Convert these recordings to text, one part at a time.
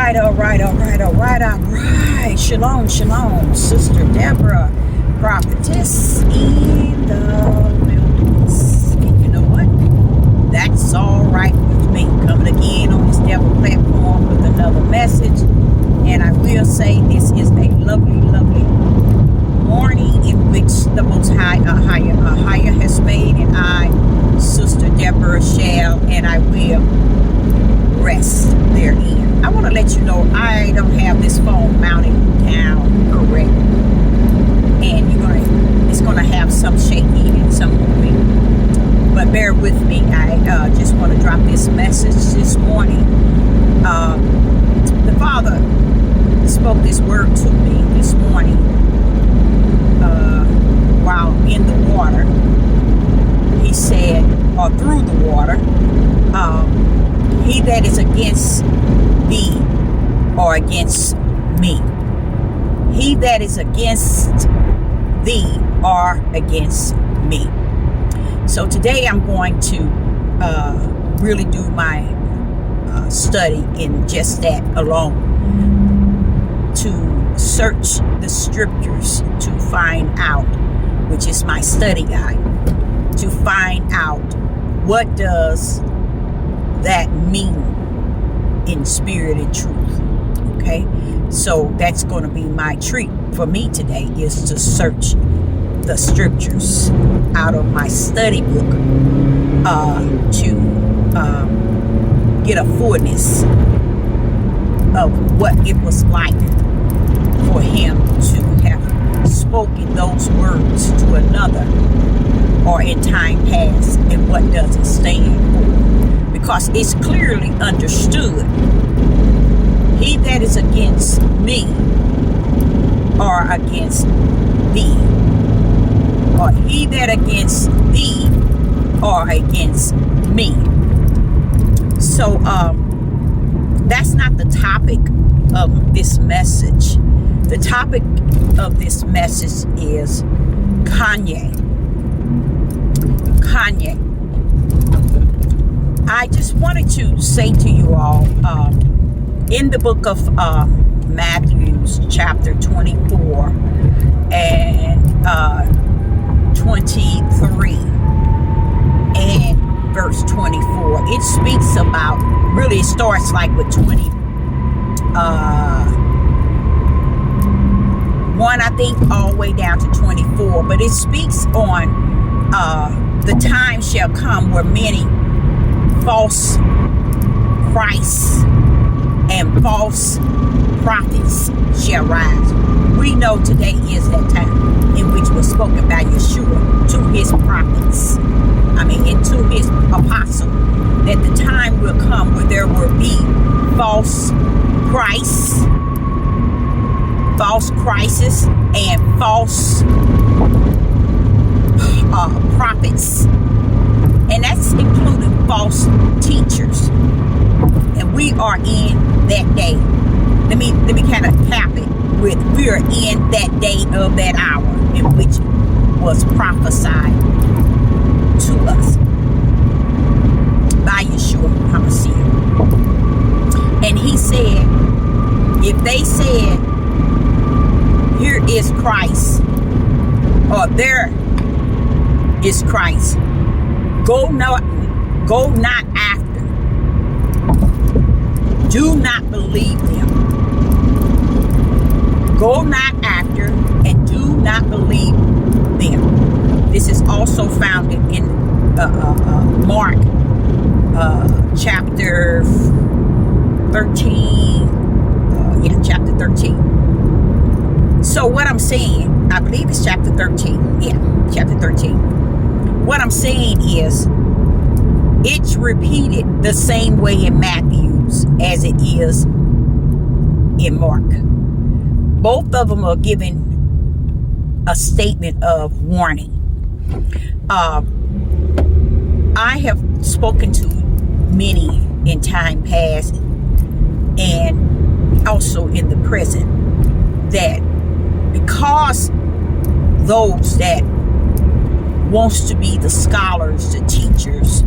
right, all right, all right, all right, all right. Shalom, shalom, Sister Deborah, prophetess in the wilderness. And you know what? That's all right with me. Coming again on this Devil platform with another message. And I will say this is a lovely, lovely morning in which the Most High, higher has made, and I, Sister Deborah, shall and I will rest therein. I want to let you know I don't have this phone mounted down correct, and it's gonna have some shaking and some moving, but bear with me. I just want to drop this message this morning. The Father spoke this word to me this morning while in the water. He said, or through the water, he that is against thee or against me. He that is against thee or against me. So today I'm going to really do my study in just that alone, to search the scriptures to find out, which is my study guide, to find out what does that mean in spirit and truth. Okay, so that's going to be my treat for me today, is to search the scriptures out of my study book to get a fullness of what it was like for him to have spoken those words to another, or in time past, and what does it stand for? Because it's clearly understood. He that is against me or against thee, or he that against thee or against me. So that's not the topic of this message. The topic of this message is Kanye. I just wanted to say to you all, in the book of Matthew, chapter 24 and 23 and verse 24, it speaks about, really it starts like with 1, I think, all the way down to 24, but it speaks on the time shall come where many false Christs and false prophets shall rise. We know today is that time in which was spoken by Yeshua to his prophets, and to his apostle, that the time will come where there will be false Christs, false Christs, and false prophets, and that's including false teachers. And we are in that day. Let me kind of cap it with, we are in that day of that hour in which was prophesied to us by Yeshua HaMashiach. And he said, if they said, here is Christ, or there is Christ, go not after. Do not believe them. Go not after and do not believe them. This is also found in Mark chapter 13. Chapter 13. So what I'm saying, I believe it's chapter 13. Yeah, chapter 13. What I'm saying is, it's repeated the same way in Matthew's as it is in Mark. Both of them are giving a statement of warning. I have spoken to many in time past and also in the present, that because those that wants to be the scholars, the teachers,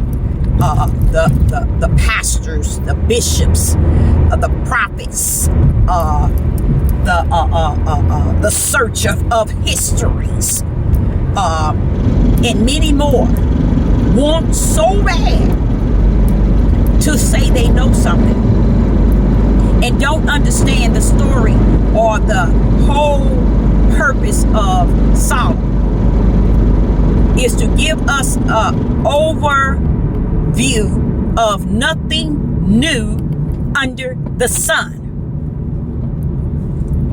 the pastors, pastors, the bishops, the prophets, the search of histories, and many more want so bad to say they know something and don't understand the story or the whole purpose of Solomon is to give us an overview of nothing new under the sun.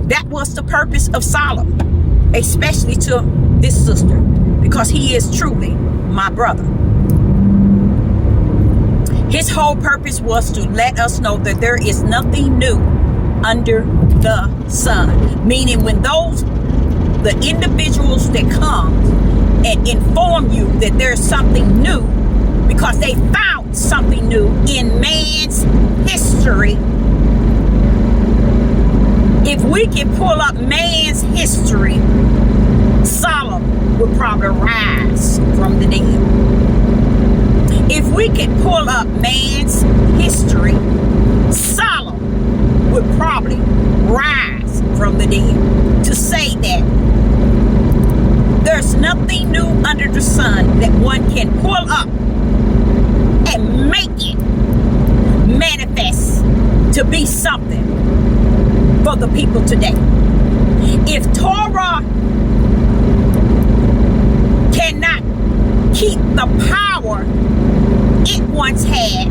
That was the purpose of Solomon, especially to this sister, because he is truly my brother. His whole purpose was to let us know that there is nothing new under the sun. Meaning when the individuals that come and inform you that there's something new because they found something new in man's history. If we can pull up man's history, Solomon would probably rise from the dead. If we can pull up man's history, Solomon would probably rise from the dead to say that there's nothing new under the sun that one can pull up and make it manifest to be something for the people today. If Torah cannot keep the power it once had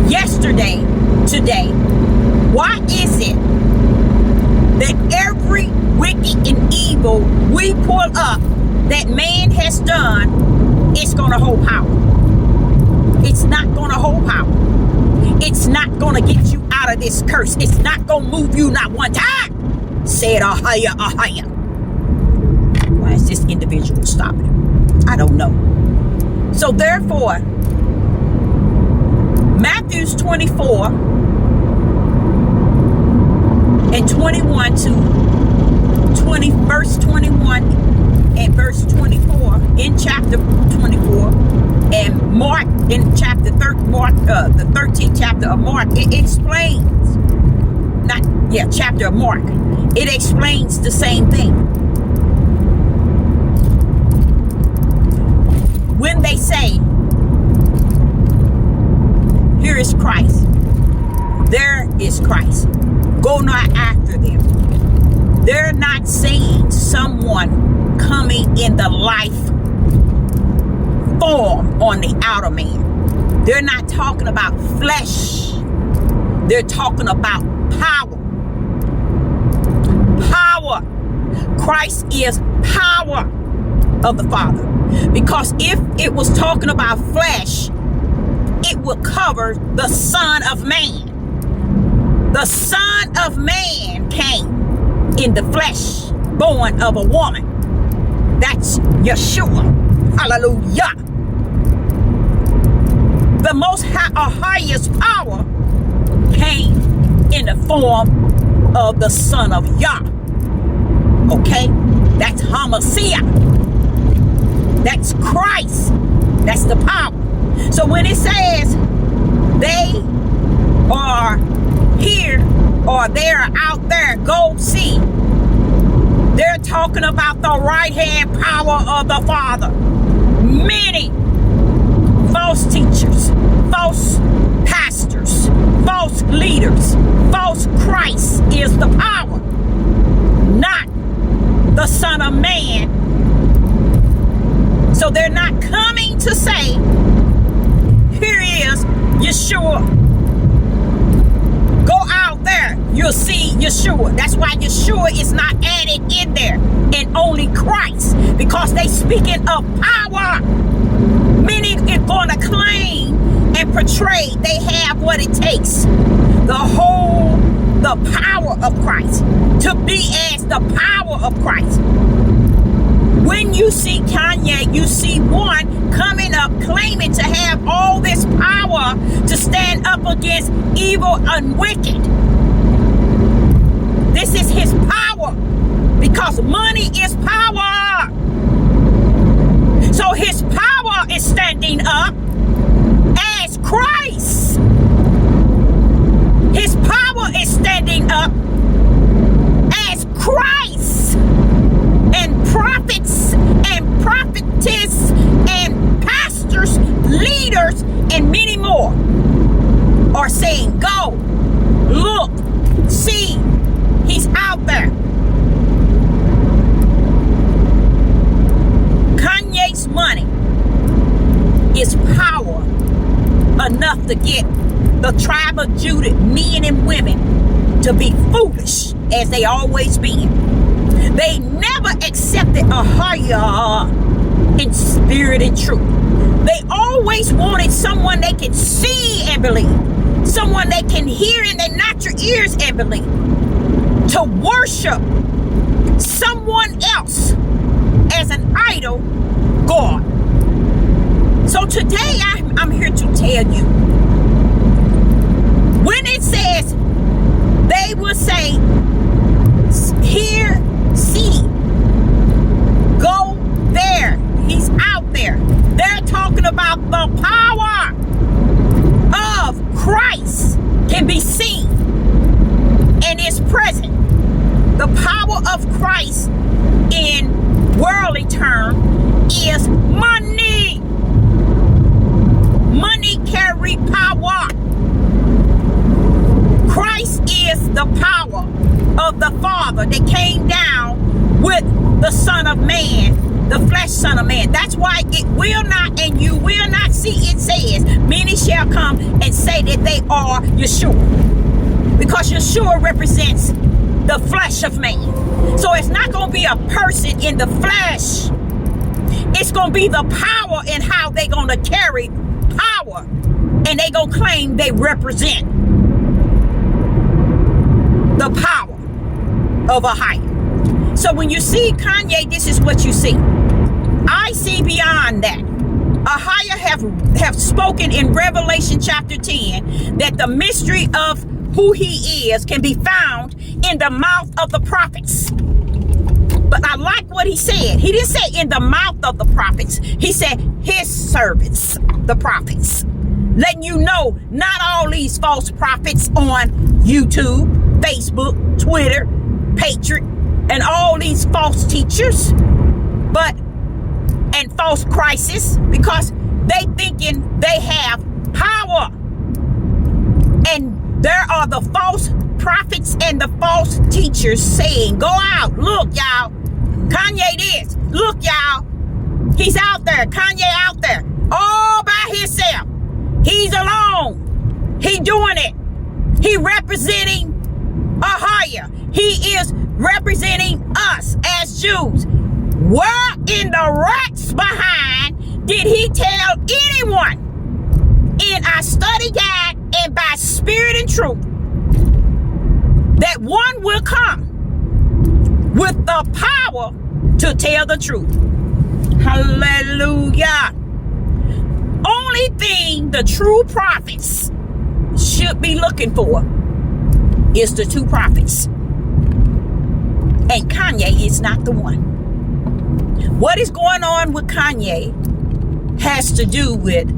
yesterday, today, why is it that every wicked and evil we pull up that man has done, it's going to hold power? It's not going to hold power. It's not going to get you out of this curse. It's not going to move you not one time. Said ahaya, ahaya. Why is this individual stopping? I don't know. So therefore, Matthew 24 and 21 to 20, verse 21 and verse 24 in chapter 24, and Mark in chapter the 13th chapter of Mark, it explains, chapter of Mark, it explains the same thing. When they say, here is Christ, there is Christ, go not after them. They're not saying someone coming in the life form on the outer man. They're not talking about flesh. They're talking about power. Power. Christ is power of the Father. Because if it was talking about flesh, it would cover the Son of Man. The Son of Man came in the flesh, born of a woman. That's Yeshua. Hallelujah. The most highest power came in the form of the Son of Yah. Okay? That's Hamashiach. That's Christ. That's the power. So when it says they are here or they're out there, go see, they're talking about the right hand power of the Father. Many false teachers, false pastors, false leaders, false Christ is the power, not the Son of Man. So they're not coming to say, here is Yeshua. Go out there, you'll see Yeshua. That's why Yeshua is not added in there, and only Christ, because they speaking of power. Many are going to claim and portray they have what it takes, the power of Christ, to be as the power of Christ. When you see Kanye, you see one coming up claiming to have all this power to stand up against evil and wicked. This is his power, because money is power. So his power is standing up as Christ. saying, go, look, see, he's out there. Kanye's money is power enough to get the tribe of Judah, men and women, to be foolish as they always been. They never accepted a higher in spirit and truth. They always wanted someone they can see and believe, someone they can hear in their natural ears and believe, to worship someone else as an idol God. So today I'm here to tell you, when it says, they will say, here, see, go there, he's out there. They're talking about the power of Christ can be seen and is present. The power of Christ in worldly term is money. Money carry power. Christ is the power of the Father that came down with the Son of Man, the flesh Son of Man. That's why it will not, and you will not see, it says, many shall come and say that they are Yeshua. Because Yeshua represents the flesh of man. So it's not going to be a person in the flesh. It's going to be the power in how they're going to carry power. And they're going to claim they represent the power of a higher. So when you see Kanye, this is what you see. I see beyond that. Ahia have spoken in Revelation chapter 10 that the mystery of who he is can be found in the mouth of the prophets. But I like what he said. He didn't say in the mouth of the prophets. He said his servants, the prophets. Letting you know, not all these false prophets on YouTube, Facebook, Twitter, Patriot, and all these false teachers, and false crisis, because they thinking they have power. And there are the false prophets and the false teachers saying, go out, look, y'all, Kanye this, look, y'all, he's out there, Kanye out there, all by himself. He's alone. He doing it. He representing a higher. He is representing us as Jews. Where in the rats behind did he tell anyone in our study guide and by spirit and truth that one will come with the power to tell the truth? Hallelujah. Only thing the true prophets should be looking for is the two prophets. And Kanye is not the one. What is going on with Kanye has to do with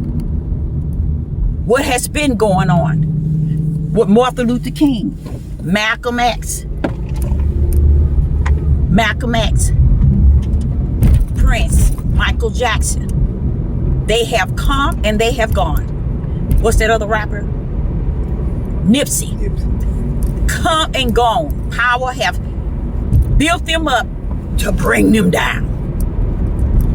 what has been going on with Martin Luther King, Malcolm X, Prince, Michael Jackson. They have come and they have gone. What's that other rapper? Nipsey. Come and gone. Power have built them up to bring them down.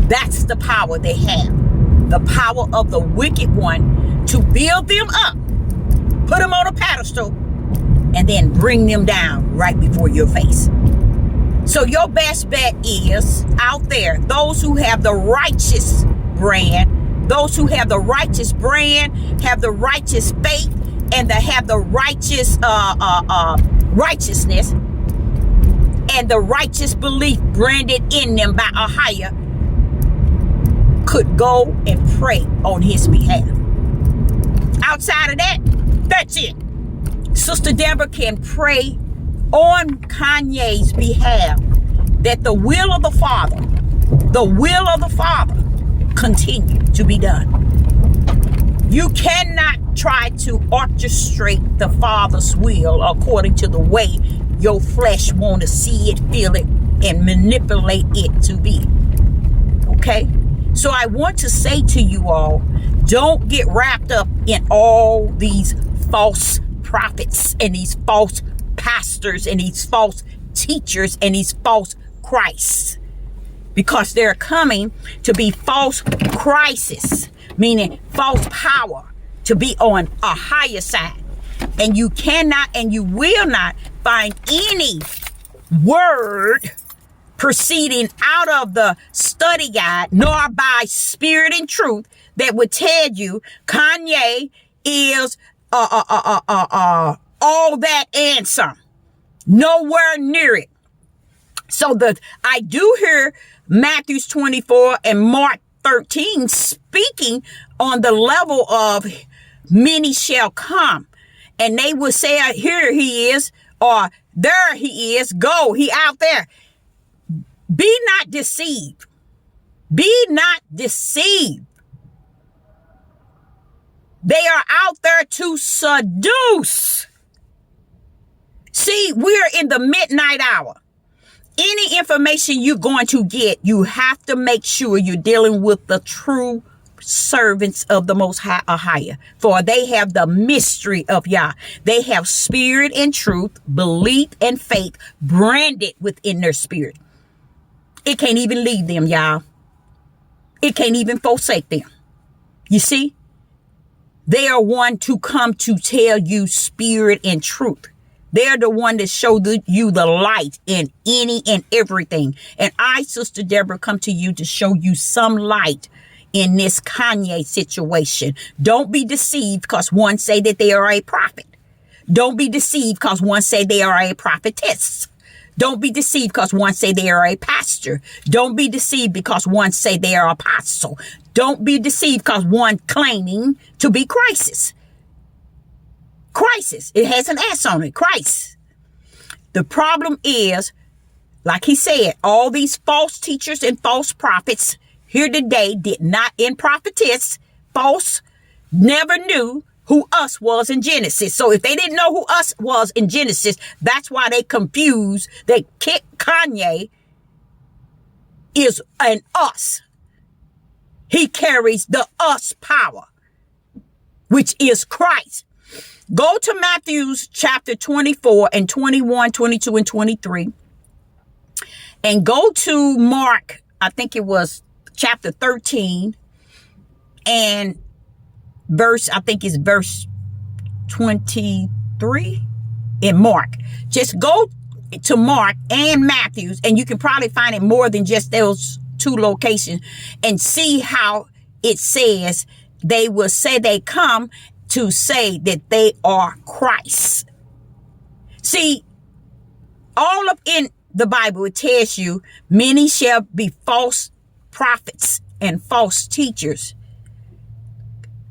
That's the power they have. The power of the wicked one to build them up, put them on a pedestal, and then bring them down right before your face. So your best bet is out there, those who have the righteous brand, those who have the righteous brand, have the righteous faith, and that have the righteous righteousness and the righteous belief branded in them by a higher, could go and pray on his behalf. Outside of that, that's it. Sister Deborah can pray on Kanye's behalf that the will of the Father continue to be done. You cannot try to orchestrate the Father's will according to the way your flesh want to see it, feel it, and manipulate it to be. Okay? So I want to say to you all, don't get wrapped up in all these false prophets and these false pastors and these false teachers and these false Christs, because they're coming to be false crisis, meaning false power, to be on a higher side. And you cannot and you will not find any word proceeding out of the study guide, nor by spirit and truth, that would tell you Kanye is all that and some. Nowhere near it. So I do hear Matthew 24 and Mark 13 speaking on the level of many shall come. And they will say, here he is, or there he is, go, he out there. Be not deceived. Be not deceived. They are out there to seduce. See, we're in the midnight hour. Any information you're going to get, you have to make sure you're dealing with the true servants of the Most High or higher. For they have the mystery of Yah. They have spirit and truth, belief and faith branded within their spirit. It can't even leave them, y'all. It can't even forsake them. You see? They are one to come to tell you spirit and truth. They're the one that show you the light in any and everything. And I, Sister Deborah, come to you to show you some light in this Kanye situation. Don't be deceived because one say that they are a prophet. Don't be deceived because one say they are a prophetess. Don't be deceived because one say they are a pastor. Don't be deceived because one say they are apostle. Don't be deceived because one claiming to be Christ. Crisis. It has an S on it. Christ. The problem is, like he said, all these false teachers and false prophets here today did not, in prophetess, false, never knew who us was in Genesis. So if they didn't know who us was in Genesis, that's why they confused. They kicked Kanye is an us. He carries the us power, which is Christ. Go to Matthew's chapter 24 and 21, 22, and 23. And go to Mark, I think it was chapter 13 and verse 23 in Mark. Just go to Mark and Matthew's, and you can probably find it more than just those two locations, and see how it says they will say they come to say that they are Christ. See, all up in the Bible, it tells you many shall be false prophets and false teachers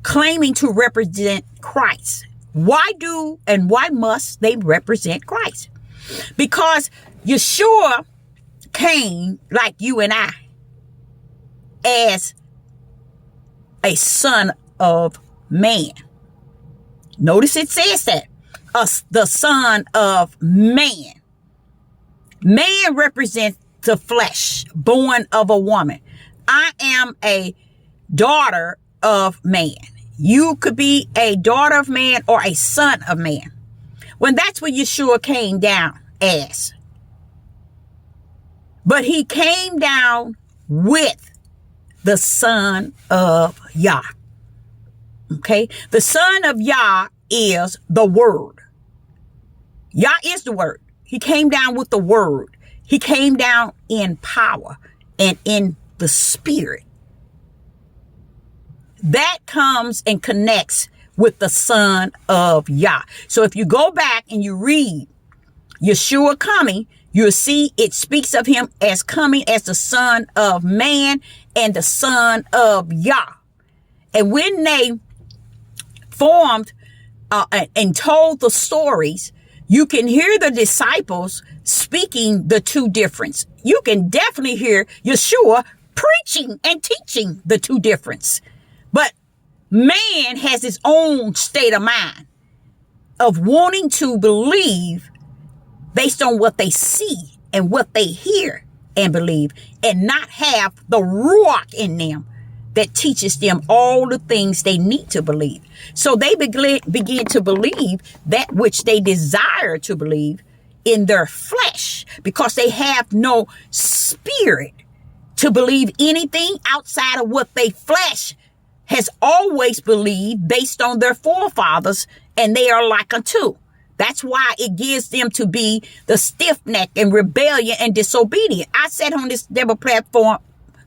claiming to represent Christ. Why must they represent Christ? Because Yeshua came like you and I as a son of man. Notice it says that, the son of man. Man represents the flesh, born of a woman. I am a daughter of man. You could be a daughter of man or a son of man. When that's what Yeshua came down as. But he came down with the son of Yah. Okay? The son of Yah is the word. Yah is the word. He came down with the word. He came down in power and in the spirit. That comes and connects with the son of Yah. So if you go back and you read Yeshua coming, you'll see it speaks of him as coming as the son of man and the son of Yah. And when they formed and told the stories, you can hear the disciples speaking the two difference. You can definitely hear Yeshua preaching and teaching the two difference. But man has his own state of mind of wanting to believe based on what they see and what they hear and believe, and not have the ruach in them that teaches them all the things they need to believe. So they begin to believe that which they desire to believe in their flesh, because they have no spirit to believe anything outside of what they flesh has always believed based on their forefathers, and they are like unto. That's why it gives them to be the stiff neck and rebellion and disobedient. I sat on this devil platform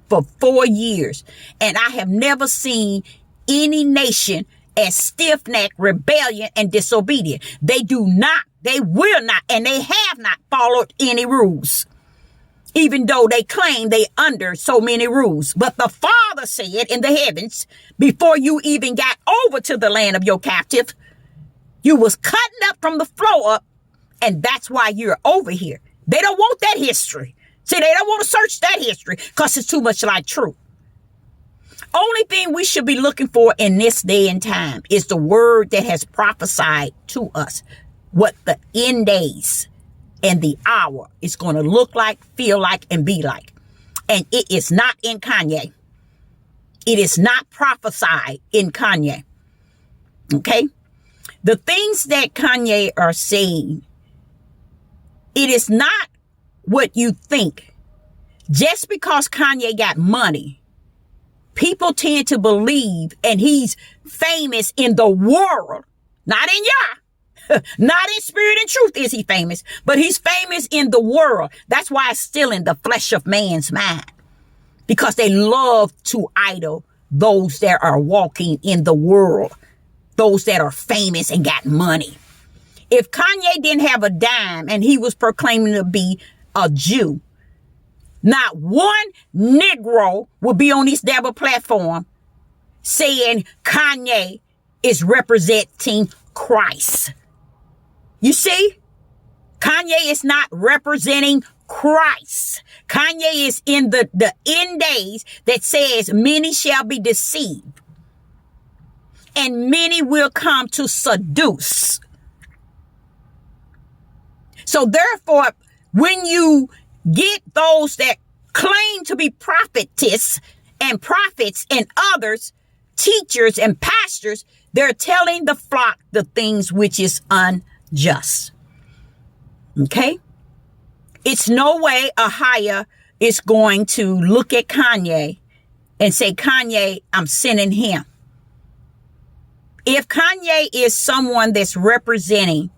for 4 years, and I have never seen any nation as stiff neck, rebellion, and disobedient. They do not, they will not, and they have not followed any rules, even though they claim they under so many rules. But the Father said in the heavens, before you even got over to the land of your captive, you was cutting up from the floor up, and that's why you're over here. They don't want that history. See, they don't want to search that history because it's too much like truth. Only thing we should be looking for in this day and time is the word that has prophesied to us what the end days and the hour is going to look like, feel like, and be like. And it is not in Kanye. It is not prophesied in Kanye. Okay? The things that Kanye are saying, it is not what you think. Just because Kanye got money, people tend to believe, and he's famous in the world, not in Yah, not in spirit and truth is he famous, but he's famous in the world. That's why it's still in the flesh of man's mind, because they love to idol those that are walking in the world, those that are famous and got money. If Kanye didn't have a dime and he was proclaiming to be a Jew, not one Negro would be on this devil platform saying Kanye is representing Christ. You see, Kanye is not representing Christ. Kanye is in the end days that says many shall be deceived and many will come to seduce. So therefore, when you get those that claim to be prophetess and prophets and others, teachers and pastors, they're telling the flock the things which is unjust. Okay? It's no way Ahia is going to look at Kanye and say, Kanye, I'm sending him. If Kanye is someone that's representing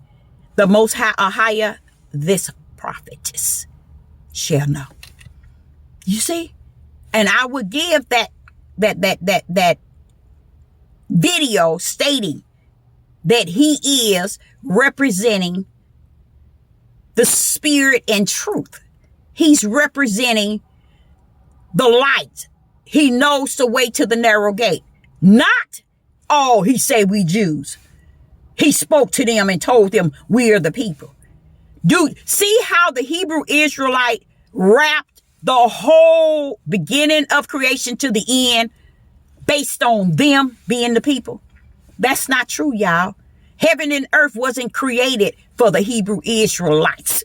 the Most High Ahia, this prophetess shall know. You see? And I would give that video stating that he is representing the spirit and truth. He's representing the light. He knows the way to the narrow gate. Not, oh, he said we Jews. He spoke to them and told them we are the people. Dude, see how the Hebrew Israelite wrapped the whole beginning of creation to the end based on them being the people? That's not true, y'all. Heaven and earth wasn't created for the Hebrew Israelites.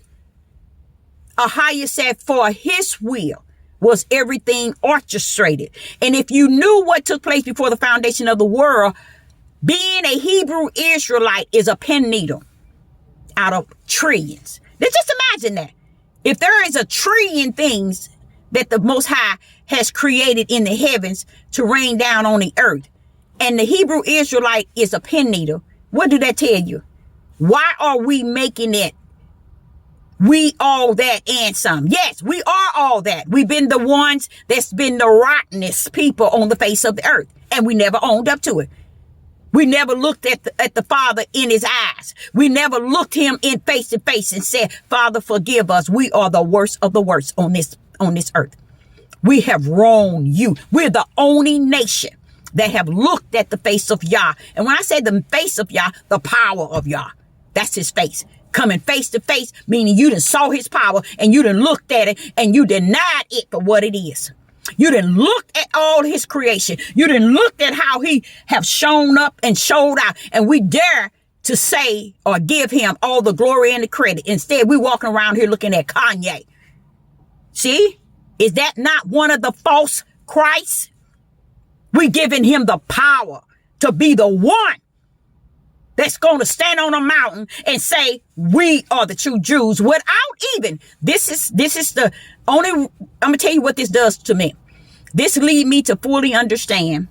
Ahia said for his will was everything orchestrated. And if you knew what took place before the foundation of the world, being a Hebrew Israelite is a pen needle out of trillions. Now just imagine that. If there is a trillion things that the Most High has created in the heavens to rain down on the earth, and the Hebrew Israelite is a pen needle, what do that tell you? Why are we making it we all that and some? Yes, we are all that. We've been the ones that's been the rottenest people on the face of the earth, and we never owned up to it. We never looked at the Father in his eyes. We never looked him in face to face and said, Father, forgive us. We are the worst of the worst on this earth. We have wronged you. We're the only nation that have looked at the face of Yah. And when I say the face of Yah, the power of Yah, that's his face. Coming face to face, meaning you done saw his power and you done looked at it and you denied it for what it is. You done looked at all his creation. You done looked at how he have shown up and showed out. And we dare to say or give him all the glory and the credit. Instead, we walking around here looking at Kanye. See? Is that not one of the false Christs? We giving him the power to be the one that's going to stand on a mountain and say, we are the true Jews without even, this is the only, I'm going to tell you what this does to me. This lead me to fully understand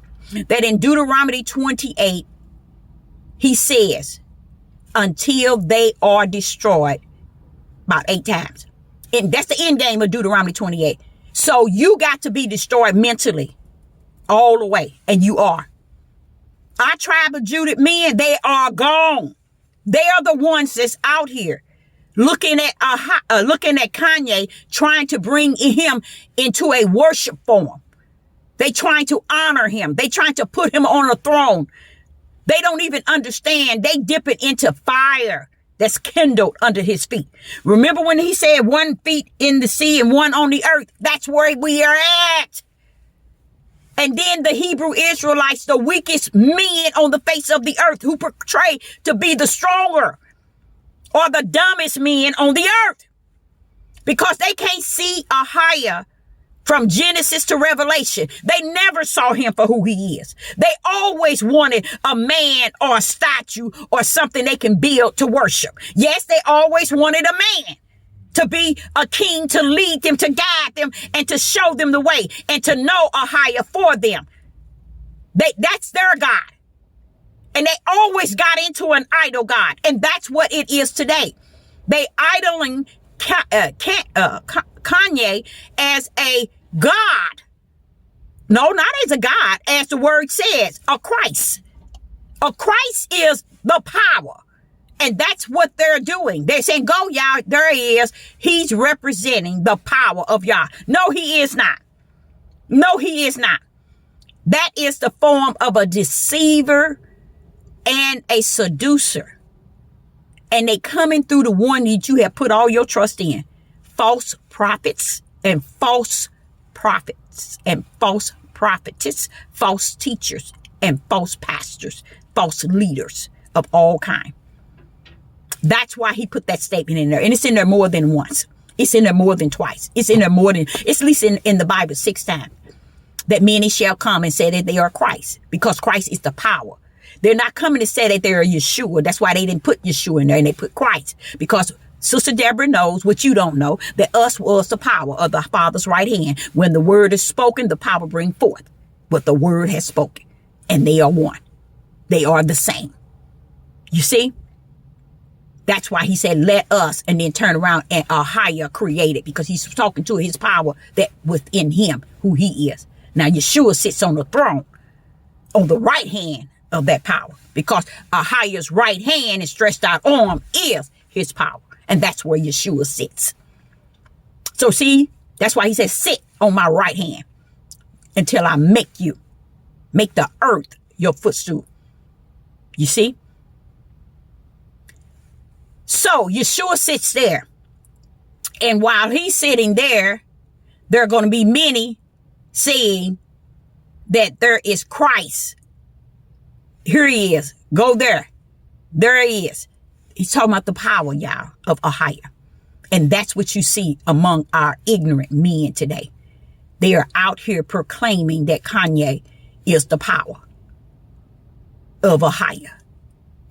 that in Deuteronomy 28, he says, until they are destroyed about 8 times. And that's the end game of Deuteronomy 28. So you got to be destroyed mentally all the way. And you are. Our tribe of Judah men, they are gone. They are the ones that's out here looking at Kanye, trying to bring him into a worship form. They trying to honor him. They trying to put him on a throne. They don't even understand. They dip it into fire that's kindled under his feet. Remember when he said 1 feet in the sea and 1 on the earth? That's where we are at. And then the Hebrew Israelites, the weakest men on the face of the earth, who portray to be the stronger or the dumbest men on the earth, because they can't see Ahiah from Genesis to Revelation. They never saw him for who he is. They always wanted a man or a statue or something they can build to worship. Yes, they always wanted a man to be a king, to lead them, to guide them, and to show them the way, and to know Ahiah for them. That's their God. And they always got into an idol God. And that's what it is today. They idling Kanye as a God. No, not as a God, as the word says, a Christ. A Christ is the power. And that's what they're doing. They're saying, go, y'all. There he is. He's representing the power of Yah. No, he is not. No, he is not. That is the form of a deceiver and a seducer. And they coming through the one that you have put all your trust in. False prophets and false prophets and false prophetess, false teachers and false pastors, false leaders of all kind. That's why he put that statement in there. And it's in there more than once. It's in there more than twice. It's in there more than, it's at least in the Bible 6 times. That many shall come and say that they are Christ, because Christ is the power. They're not coming to say that they're Yeshua. That's why they didn't put Yeshua in there and they put Christ. Because Sister Deborah knows what you don't know, that us was the power of the Father's right hand. When the word is spoken, the power bring forth what the word has spoken. And they are one. They are the same. You see? That's why he said, let us, and then turn around and Ahiah created, because he's talking to his power that within him, who he is. Now, Yeshua sits on the throne, on the right hand of that power, because Ahiah's right hand and stretched out arm is his power. And that's where Yeshua sits. So see, that's why he says, sit on my right hand until I make the earth your footstool. You see? So Yeshua sits there. And while he's sitting there, there are going to be many saying that there is Christ. Here he is. Go there. There he is. He's talking about the power, y'all, of Ahiah. And that's what you see among our ignorant men today. They are out here proclaiming that Kanye is the power of Ahiah.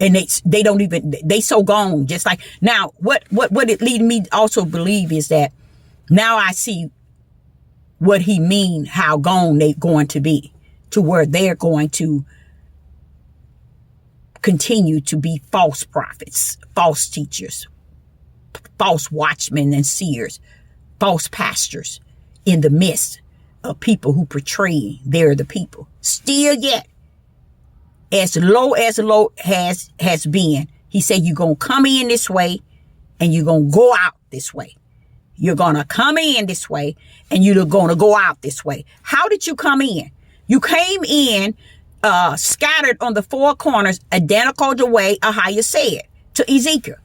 And they don't even, they so gone. Just like now, what it lead me also believe is that now I see what he mean, how gone they going to be, to where they're going to continue to be false prophets, false teachers, false watchmen and seers, false pastors in the midst of people who portray they're the people. Still yet, as low has been, he said, you're going to come in this way and you're going to go out this way. You're going to come in this way and you're going to go out this way. How did you come in? You came in scattered on the 4 corners, identical the way Ahiah said to Ezekiel.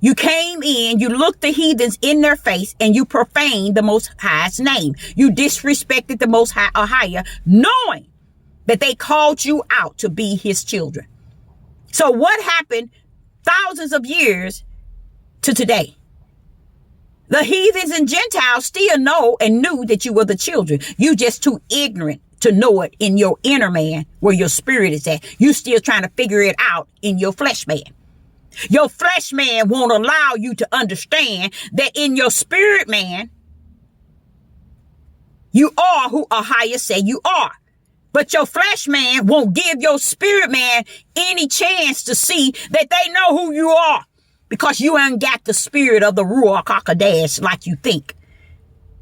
You came in, you looked the heathens in their face, and you profaned the Most High's name. You disrespected the Most High Ahiah, knowing that they called you out to be his children. So what happened thousands of years to today? The heathens and Gentiles still know and knew that you were the children. You just too ignorant to know it in your inner man where your spirit is at. You still trying to figure it out in your flesh man. Your flesh man won't allow you to understand that in your spirit man, you are who Ahia say you are. But your flesh man won't give your spirit man any chance to see that they know who you are, because you ain't got the spirit of the Ruach HaKodesh like you think.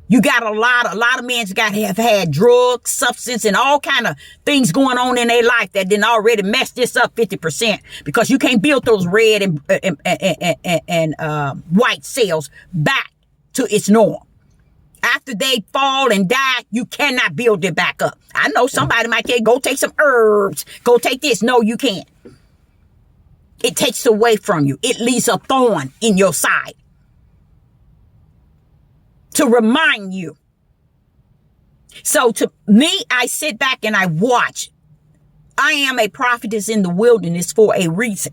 You got a lot of men's have had drugs, substance, and all kind of things going on in their life that didn't already mess this up 50%, because you can't build those red and white cells back to its norm. After they fall and die, you cannot build it back up. I know somebody might say, go take some herbs, go take this. No, you can't. It takes away from you. It leaves a thorn in your side to remind you. So to me, I sit back and I watch. I am a prophetess in the wilderness for a reason.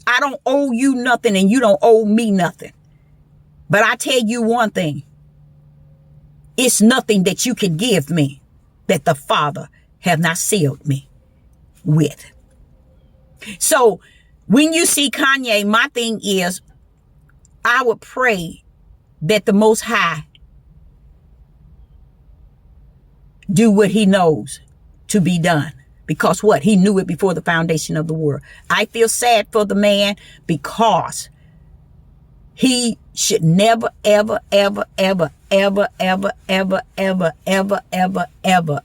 I don't owe you nothing and you don't owe me nothing. But I tell you one thing. It's nothing that you can give me that the Father have not sealed me with. So when you see Kanye, my thing is, I would pray that the Most High do what he knows to be done. Because what? He knew it before the foundation of the world. I feel sad for the man because he should never, ever, ever, ever, ever, ever, ever, ever, ever, ever, ever,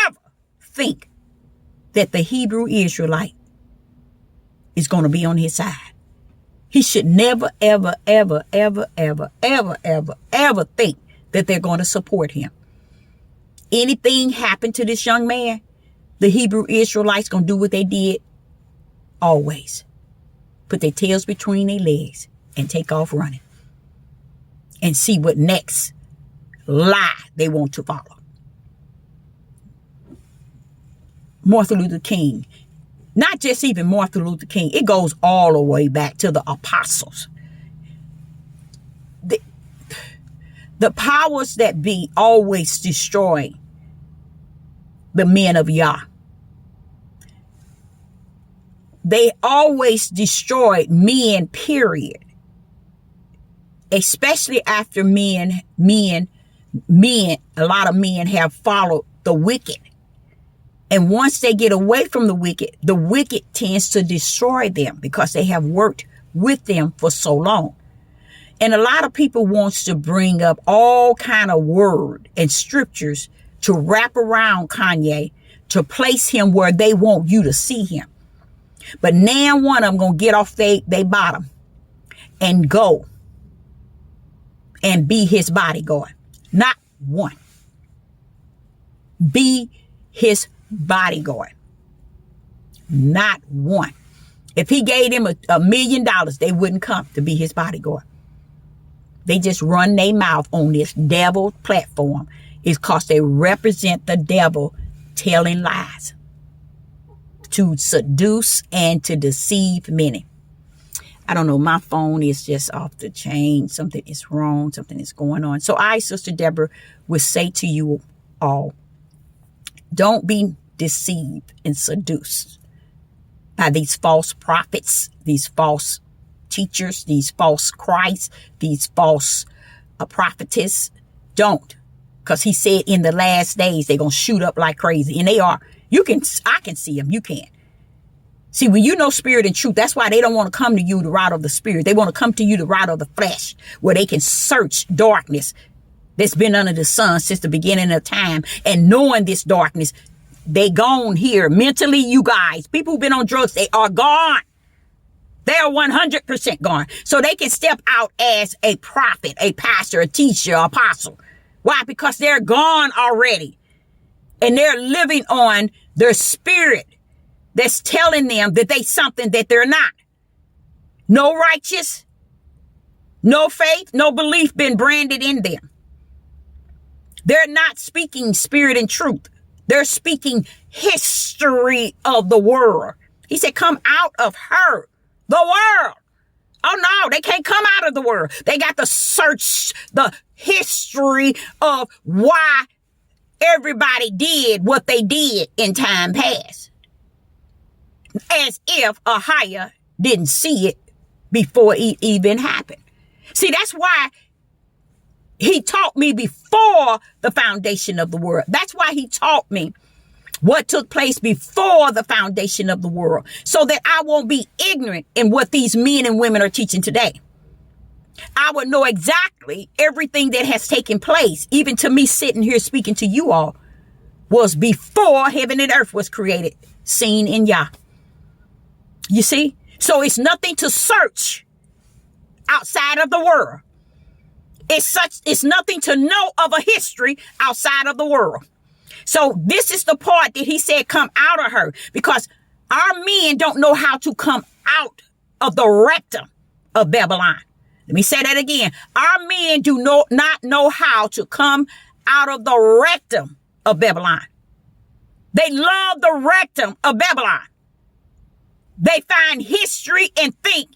ever think that the Hebrew Israelite is going to be on his side. He should never, ever, ever, ever, ever, ever, ever, ever think that they're going to support him. Anything happened to this young man, the Hebrew Israelites going to do what they did always. Put their tails between their legs and take off running. And see what next lie they want to follow. Martin Luther King. Not just even Martin Luther King. It goes all the way back to the apostles. The powers that be always destroy the men of Yah. They always destroyed men, period. Especially after a lot of men have followed the wicked. And once they get away from the wicked tends to destroy them because they have worked with them for so long. And a lot of people wants to bring up all kind of word and scriptures to wrap around Kanye to place him where they want you to see him. But now one of them gonna get off they bottom and go and be his bodyguard. Not one. Be his bodyguard. Not one. If he gave them $1 million, they wouldn't come to be his bodyguard. They just run their mouth on this devil platform. It's because they represent the devil telling lies to seduce and to deceive many. I don't know. My phone is just off the chain. Something is wrong. Something is going on. So I, Sister Deborah, would say to you all, don't be deceived and seduced by these false prophets, these false teachers, these false Christ, these false prophetess. Don't. Because he said in the last days, they're going to shoot up like crazy. And they are. I can see them. You can't. See, when you know spirit and truth, that's why they don't want to come to you the route of the spirit. They want to come to you the route of the flesh, where they can search darkness that's been under the sun since the beginning of time. And knowing this darkness, they gone here. Mentally, you guys, people who've been on drugs, they are gone. They are 100% gone. So they can step out as a prophet, a pastor, a teacher, apostle. Why? Because they're gone already. And they're living on their spirit that's telling them that they something that they're not. No righteous, no faith, no belief been branded in them. They're not speaking spirit and truth. They're speaking history of the world. He said, come out of her, the world. Oh no, they can't come out of the world. They got to search the history of why everybody did what they did in time past, as if Ahia didn't see it before it even happened. See, that's why he taught me before the foundation of the world. That's why he taught me what took place before the foundation of the world, so that I won't be ignorant in what these men and women are teaching today. I would know exactly everything that has taken place, even to me sitting here speaking to you all, was before heaven and earth was created, seen in Yah. You see? So it's nothing to search outside of the world. It's nothing to know of a history outside of the world. So this is the part that he said, come out of her, because our men don't know how to come out of the rectum of Babylon. Let me say that again. Our men do not know how to come out of the rectum of Babylon. They love the rectum of Babylon. They find history and think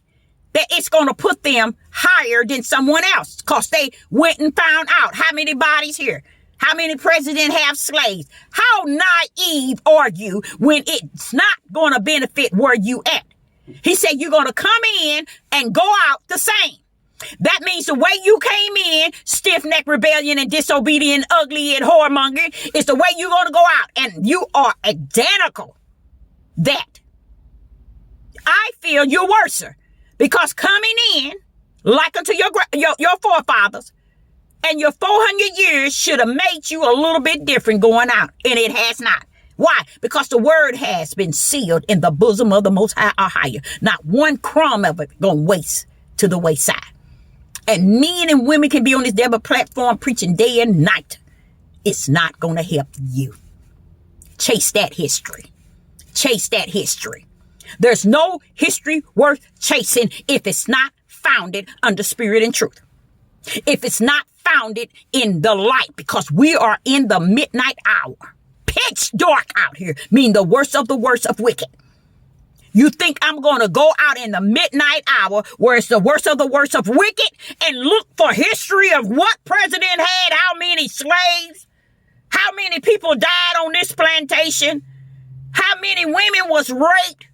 that it's going to put them higher than someone else because they went and found out how many bodies here, how many presidents have slaves. How naive are you when it's not going to benefit where you at? He said you're going to come in and go out the same. That means the way you came in, stiff-necked, rebellion, and disobedient, ugly, and whoremonger, is the way you're going to go out. And you are identical. That. I feel you're worser. Because coming in, like unto your forefathers, and your 400 years should have made you a little bit different going out. And it has not. Why? Because the word has been sealed in the bosom of the Most High or higher. Not one crumb of it going to waste to the wayside. And men and women can be on this devil platform preaching day and night. It's not going to help you. Chase that history. Chase that history. There's no history worth chasing if it's not founded under spirit and truth. If it's not founded in the light, because we are in the midnight hour. Pitch dark out here, meaning the worst of wicked. You think I'm going to go out in the midnight hour where it's the worst of wicked and look for history of what president had, how many slaves, how many people died on this plantation, how many women was raped?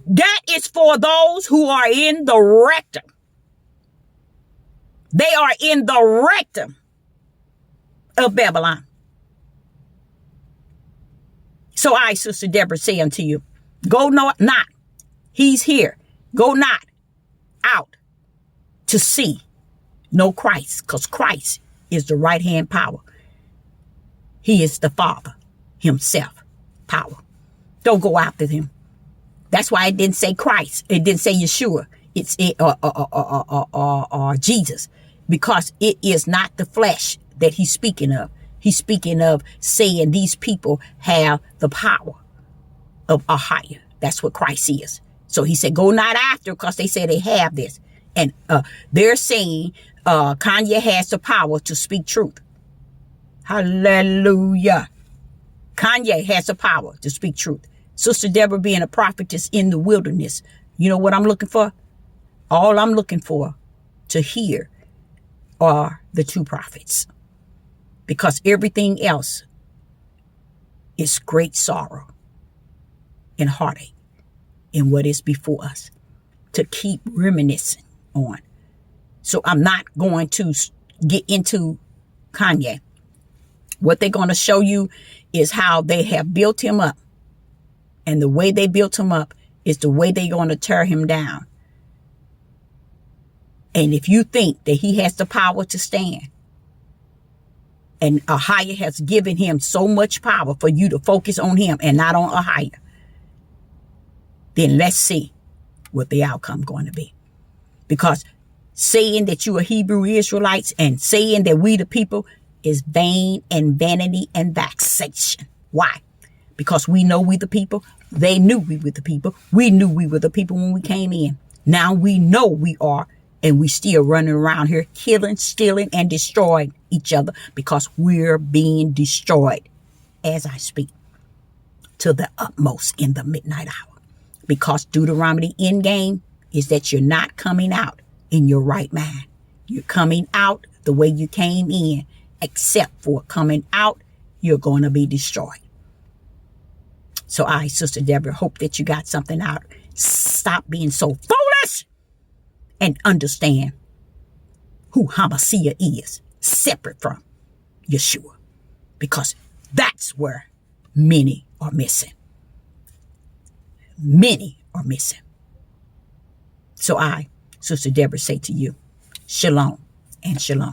That is for those who are in the rectum. They are in the rectum of Babylon. So I, Sister Deborah, say unto you, go not. He's here. Go not out to see no Christ, because Christ is the right-hand power. He is the Father himself, power. Don't go after him. That's why it didn't say Christ. It didn't say Yeshua. It's Jesus, because it is not the flesh that he's speaking of. He's speaking of saying these people have the power of a higher. That's what Christ is. So he said, go not after, because they say they have this. And they're saying Kanye has the power to speak truth. Hallelujah. Kanye has the power to speak truth. Sister Deborah being a prophetess in the wilderness. You know what I'm looking for? All I'm looking for to hear are the two prophets. Because everything else is great sorrow and heartache in what is before us to keep reminiscing on. So I'm not going to get into Kanye. What they're going to show you is how they have built him up. And the way they built him up is the way they're going to tear him down. And if you think that he has the power to stand, and Ahia has given him so much power for you to focus on him and not on Ahia, then let's see what the outcome going to be. Because saying that you are Hebrew Israelites and saying that we the people is vain and vanity and vexation. Why? Because we know we the people. They knew we were the people. We knew we were the people when we came in. Now we know we are, and we still running around here killing, stealing, and destroying each other because we're being destroyed as I speak to the utmost in the midnight hour. Because Deuteronomy end game is that you're not coming out in your right mind. You're coming out the way you came in, except for coming out, you're going to be destroyed. So I, Sister Deborah, hope that you got something out. Stop being so foolish and understand who Hamashiach is, separate from Yeshua. Because that's where many are missing. Many are missing. So I, Sister Deborah, say to you, shalom and shalom.